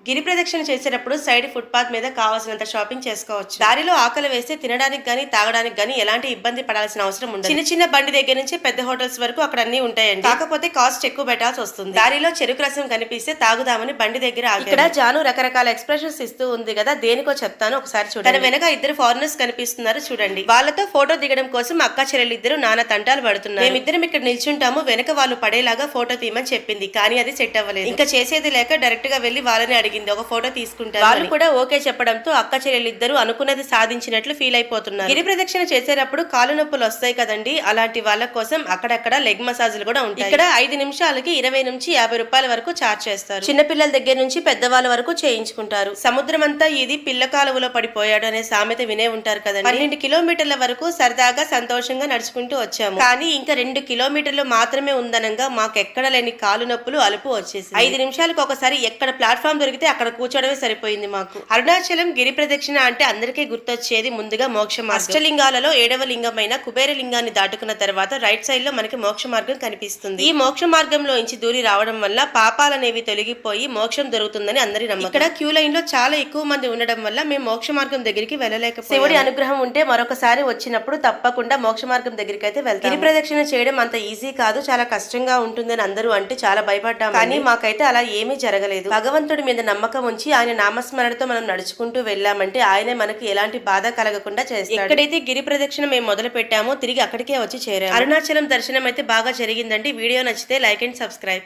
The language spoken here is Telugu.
గిరి ప్రదక్షిణ చేసేటప్పుడు సైడ్ ఫుట్ పాత్ మీద కావాల్సినంత షాపింగ్ చేసుకోవచ్చు. దారిలో ఆకలి వేస్తే తినడానికి గానీ తాగడానికి గానీ ఎలాంటి ఇబ్బంది పడాల్సిన అవసరం ఉండదు. చిన్న చిన్న బండి దగ్గర నుంచి పెద్ద హోటల్స్ వరకు అక్కడ అన్ని ఉంటాయండి. కాకపోతే కాస్ట్ ఎక్కువ పెట్టాల్సి వస్తుంది. దారిలో చెరుకు రసం కనిపిస్తే తాగుదామని బండి దగ్గర ఇక్కడ జాను రకరకాల ఎక్స్ప్రెషన్స్ ఇస్తూ ఉంది కదా, దేనికో చెప్తాను ఒకసారి చూడండి. తన వెనక ఇద్దరు ఫారినర్స్ కనిపిస్తున్నారు చూడండి. వాళ్ళతో ఫోటో దిగడం కోసం అక్క చెల్లెలిద్దరు నానా తంటాలు పడుతున్నారు. మేమిద్దరం ఇక్కడ నిల్చుంటాము, వెనక వాళ్ళు పడేలాగా ఫోటో తీయమని చెప్పింది, కానీ అది సెట్ అవ్వలేదు. ఇంకా చేసేది లేక డైరెక్ట్ గా వెళ్లి వాళ్ళని అడిగింది ఒక ఫోటో తీసుకుంటారు. వాళ్ళు కూడా ఓకే చెప్పడంతో అక్క చెల్లెలిద్దరు అనుకున్నది సాధించినట్లు ఫీల్ అయిపోతున్నారు. గిరి ప్రదక్షిణ చేసేటప్పుడు కాలు నొప్పులు వస్తాయి కదండి, అలాంటి వాళ్ళ కోసం అక్కడక్కడ లెగ్ మసాజ్లు కూడా ఉంటాయి. ఇక్కడ 5 నిమిషాలకి 20 నుంచి 50 రూపాయల వరకు చార్జ్ చేస్తారు. చిన్నపిల్లల దగ్గర నుంచి పెద్దవాళ్ళ వరకు చేయించుకుంటారు. సముద్రం అంతా ఇది పిల్ల కాలువలో పడిపోయాడు అనే సామెత వినే ఉంటారు కదండి. 12 కిలోమీటర్ల వరకు సరదాగా సంతోషంగా నడుచుకుంటూ వచ్చాము. కానీ ఇంకా 2 కిలోమీటర్లు మాత్రమే ఉందనంగా మాకెక్కడ లేని కాలు నొప్పులు అలుపు వచ్చేసి 5 నిమిషాలకు ఒకసారి ఎక్కడ ప్లాట్ఫామ్ దొరికితే అక్కడ కూర్చోవడమే సరిపోయింది మాకు. అరుణాచలం గిరి ప్రదక్షిణ అంటే అందరికీ గుర్తొచ్చేది ముందుగా మోక్ష మార్గం. అష్టలింగాలలో 7వ లింగమైన కుబేర లింగాన్ని దాటుకున్న తర్వాత రైట్ సైడ్ లో మనకి మోక్ష మార్గం కనిపిస్తుంది. ఈ మోక్ష మార్గంలో నుంచి దూరి రావడం వల్ల పాపాలనేవి తొలగిపోయి మోక్షం దొరుకుతుందని అందరి నమ్మకం. ఇక్కడ క్యూ లైన్ లో చాలా ఎక్కువ మంది ఉండడం వల్ల మేము మోక్ష మార్గం దగ్గరికి వెళ్ళలేకపోయాము. శివుడి అనుగ్రహం ఉంటే మరొకసారి వచ్చినప్పుడు తప్పకుండా మోక్ష మార్గం దగ్గరికి అయితే వెళ్తాం. గిరి ప్రదక్షిణ చేయడం అంత ఈజీ కాదు, చాలా కష్టంగా ఉంటుందని అందరూ అంటే చాలా భయపడ్డాం. కానీ మాకైతే అలా ఏమీ జరగలేదు. భగవంతుడి మీద నమ్మకం ఉంచి ఆయన నామస్మరణతో మనం నడుచుకుంటూ వెళ్ళామంటే ఆయనే మనకి ఎలాంటి బాధ కలగకుండా చేస్తాడు. ఎక్కడైతే గిరి ప్రదక్షిణ మేము మొదలు పెట్టామో తిరిగి అక్కడికే వచ్చి చేరాము. అరుణాచలం దర్శనం అయితే బాగా జరిగిందండి. వీడియో నచ్చితే లైక్ అండ్ సబ్స్క్రైబ్.